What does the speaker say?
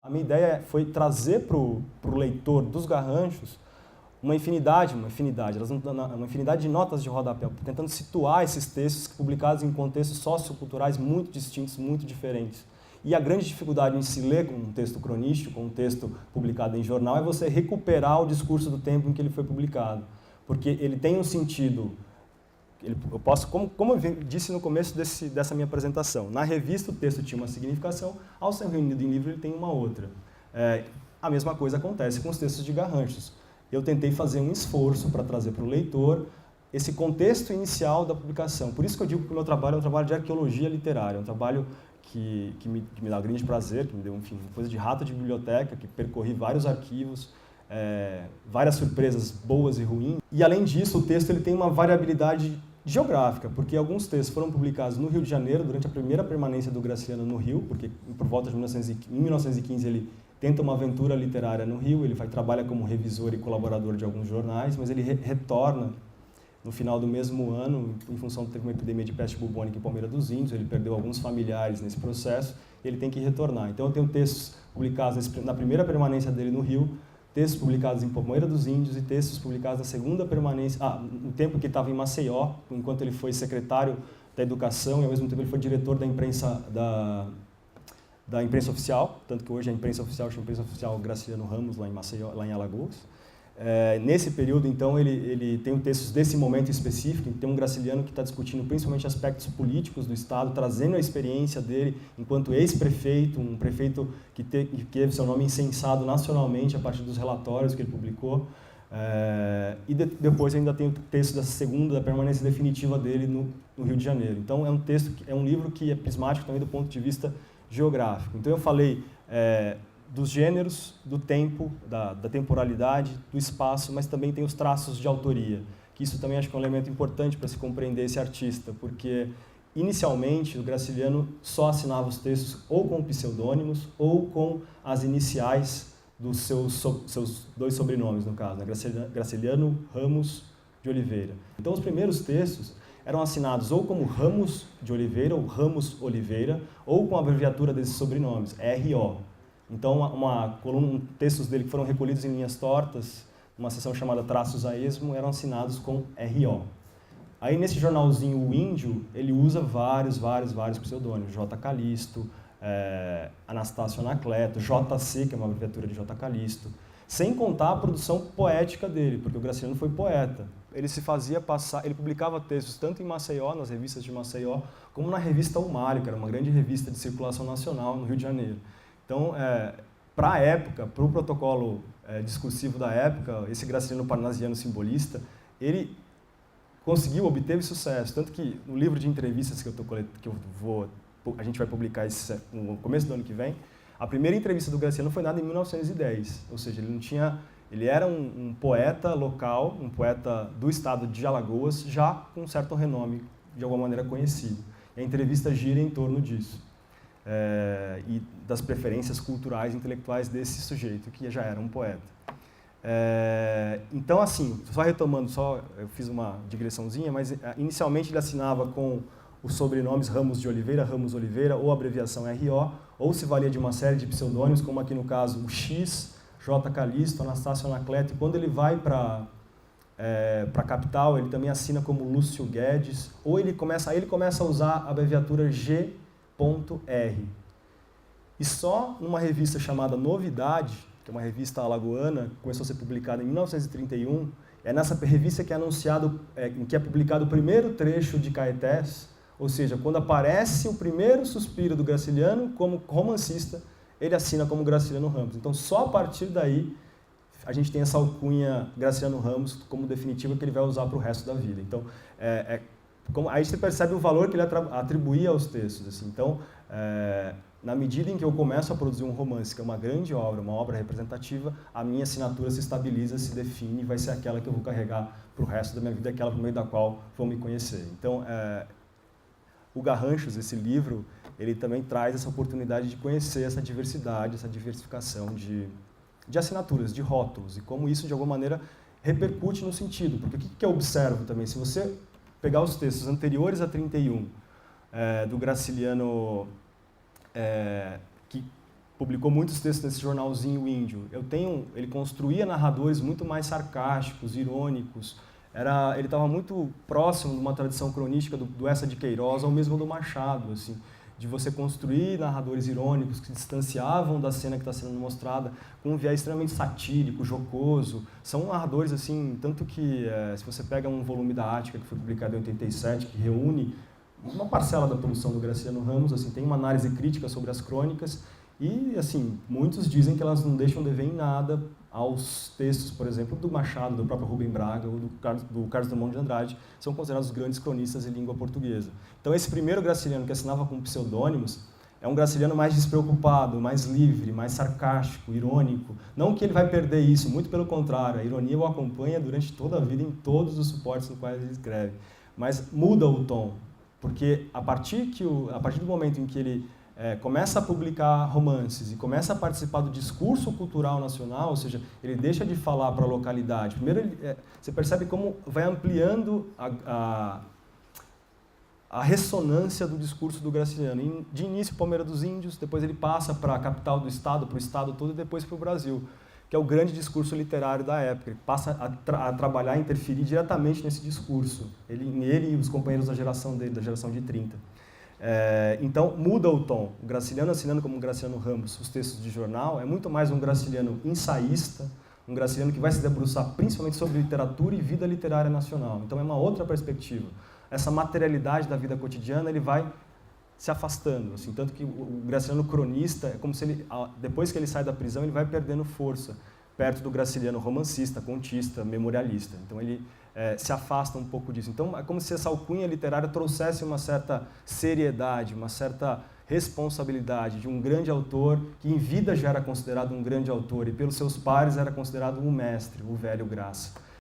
A minha ideia foi trazer para o leitor dos Garranchos uma infinidade de notas de rodapé, tentando situar esses textos publicados em contextos socioculturais muito distintos, muito diferentes. E a grande dificuldade em se ler com um texto cronístico, um texto publicado em jornal, é você recuperar o discurso do tempo em que ele foi publicado. Porque ele tem um sentido, eu posso, como eu disse no começo dessa minha apresentação, na revista o texto tinha uma significação, ao ser reunido em livro ele tem uma outra. A mesma coisa acontece com os textos de Garranchos. Eu tentei fazer um esforço para trazer para o leitor esse contexto inicial da publicação. Por isso que eu digo que o meu trabalho é um trabalho de arqueologia literária, é um trabalho que me dá grande prazer, que me deu, enfim, coisa de rato de biblioteca, que percorri vários arquivos, várias surpresas boas e ruins. E, além disso, o texto ele tem uma variabilidade geográfica, porque alguns textos foram publicados no Rio de Janeiro, durante a primeira permanência do Graciliano no Rio, porque por volta de 1915 ele tenta uma aventura literária no Rio, ele trabalha como revisor e colaborador de alguns jornais, mas ele retorna no final do mesmo ano, em função de ter uma epidemia de peste bubônica em Palmeira dos Índios, ele perdeu alguns familiares nesse processo, e ele tem que retornar. Então eu tenho textos publicados na primeira permanência dele no Rio, textos publicados em Palmeira dos Índios e textos publicados na segunda permanência, no tempo que ele estava em Maceió, enquanto ele foi secretário da Educação e ao mesmo tempo ele foi diretor da imprensa da imprensa oficial, tanto que hoje a imprensa oficial chama Imprensa Oficial Graciliano Ramos, lá em Maceió, lá em Alagoas. Nesse período, então, ele tem textos desse momento específico, tem um Graciliano que está discutindo principalmente aspectos políticos do Estado, trazendo a experiência dele enquanto ex-prefeito, um prefeito que teve seu nome incensado nacionalmente a partir dos relatórios que ele publicou. E depois ainda tem o texto da permanência definitiva dele no Rio de Janeiro. Então, é um livro que é prismático também do ponto de vista geográfico. Então eu falei dos gêneros, do tempo, da temporalidade, do espaço, mas também tem os traços de autoria, que isso também acho que é um elemento importante para se compreender esse artista, porque inicialmente o Graciliano só assinava os textos ou com pseudônimos ou com as iniciais dos seus dois sobrenomes, no caso, né? Graciliano Ramos de Oliveira. Então os primeiros textos eram assinados ou como Ramos de Oliveira, ou Ramos Oliveira, ou com a abreviatura desses sobrenomes, R.O. Então, textos dele que foram recolhidos em linhas tortas, uma seção chamada Traços a Esmo, eram assinados com R.O. Aí, nesse jornalzinho, o Índio, ele usa vários pseudônimos, J. Calisto, Anastácio Anacleto, JC, que é uma abreviatura de J. Calisto, sem contar a produção poética dele, porque o Graciliano foi poeta. Ele se fazia passar, ele publicava textos tanto em Maceió, nas revistas de Maceió, como na revista O Malho, que era uma grande revista de circulação nacional no Rio de Janeiro. Então, para a época, para o protocolo discursivo da época, esse Graciliano parnasiano simbolista, ele obteve sucesso, tanto que no livro de entrevistas que a gente vai publicar no começo do ano que vem, a primeira entrevista do Graciliano foi dada em 1910, ou seja, ele era um poeta local, um poeta do estado de Alagoas, já com um certo renome, de alguma maneira conhecido. E a entrevista gira em torno disso, e das preferências culturais e intelectuais desse sujeito, que já era um poeta. Então, assim, só retomando, eu fiz uma digressãozinha, mas inicialmente ele assinava com os sobrenomes Ramos Oliveira, ou a abreviação R.O., ou se valia de uma série de pseudônimos, como aqui no caso o X, J. Calisto, Anastácio Anacleto, e quando ele vai para a capital, ele também assina como Lúcio Guedes, ou ele começa a usar a abreviatura G.R. E só numa revista chamada Novidade, que é uma revista alagoana, que começou a ser publicada em 1931, é nessa revista que é anunciado, em que é publicado o primeiro trecho de Caetés, ou seja, quando aparece o primeiro suspiro do Graciliano como romancista, ele assina como Graciliano Ramos. Então, só a partir daí, a gente tem essa alcunha Graciliano Ramos como definitiva que ele vai usar para o resto da vida. Então, aí você percebe o valor que ele atribuía aos textos. Assim. Então, na medida em que eu começo a produzir um romance, que é uma grande obra, uma obra representativa, a minha assinatura se estabiliza, se define e vai ser aquela que eu vou carregar para o resto da minha vida, aquela por meio da qual vão me conhecer. Então, o Garranchos, esse livro, ele também traz essa oportunidade de conhecer essa diversidade, essa diversificação de assinaturas, de rótulos, e como isso, de alguma maneira, repercute no sentido. Porque o que eu observo também? Se você pegar os textos anteriores a 31, do Graciliano, que publicou muitos textos nesse jornalzinho Índio. Ele construía narradores muito mais sarcásticos, irônicos. Ele estava muito próximo de uma tradição cronística do Eça de Queiroz, ou mesmo do Machado, assim, de você construir narradores irônicos que se distanciavam da cena que está sendo mostrada, com um viés extremamente satírico, jocoso. São narradores, assim, tanto que, se você pega um volume da Ática, que foi publicado em 87, que reúne uma parcela da produção do Graciliano Ramos, assim, tem uma análise crítica sobre as crônicas, e, assim, muitos dizem que elas não deixam dever em nada aos textos, por exemplo, do Machado, do próprio Rubem Braga ou do Carlos Drummond de Andrade, são considerados os grandes cronistas em língua portuguesa. Então, esse primeiro Graciliano, que assinava com pseudônimos, é um Graciliano mais despreocupado, mais livre, mais sarcástico, irônico. Não que ele vai perder isso, muito pelo contrário, a ironia o acompanha durante toda a vida em todos os suportes nos quais ele escreve. Mas muda o tom, porque a partir do momento em que ele começa a publicar romances e começa a participar do discurso cultural nacional, ou seja, ele deixa de falar para a localidade. Primeiro, você percebe como vai ampliando a ressonância do discurso do Graciliano. De início, Palmeira dos Índios, depois ele passa para a capital do Estado, para o Estado todo, e depois para o Brasil, que é o grande discurso literário da época. Ele passa a trabalhar, a interferir diretamente nesse discurso, ele e os companheiros da geração dele, da geração de 30. Então, muda o tom. O Graciliano, assinando como Graciliano Ramos os textos de jornal, é muito mais um Graciliano ensaísta, um Graciliano que vai se debruçar principalmente sobre literatura e vida literária nacional. Então, é uma outra perspectiva. Essa materialidade da vida cotidiana, ele vai se afastando. Assim, tanto que o Graciliano cronista, é como se ele, depois que ele sai da prisão, ele vai perdendo força, perto do Graciliano romancista, contista, memorialista. Então, ele se afasta um pouco disso. Então, é como se essa alcunha literária trouxesse uma certa seriedade, uma certa responsabilidade de um grande autor que em vida já era considerado um grande autor e pelos seus pares era considerado um mestre, o velho Graça.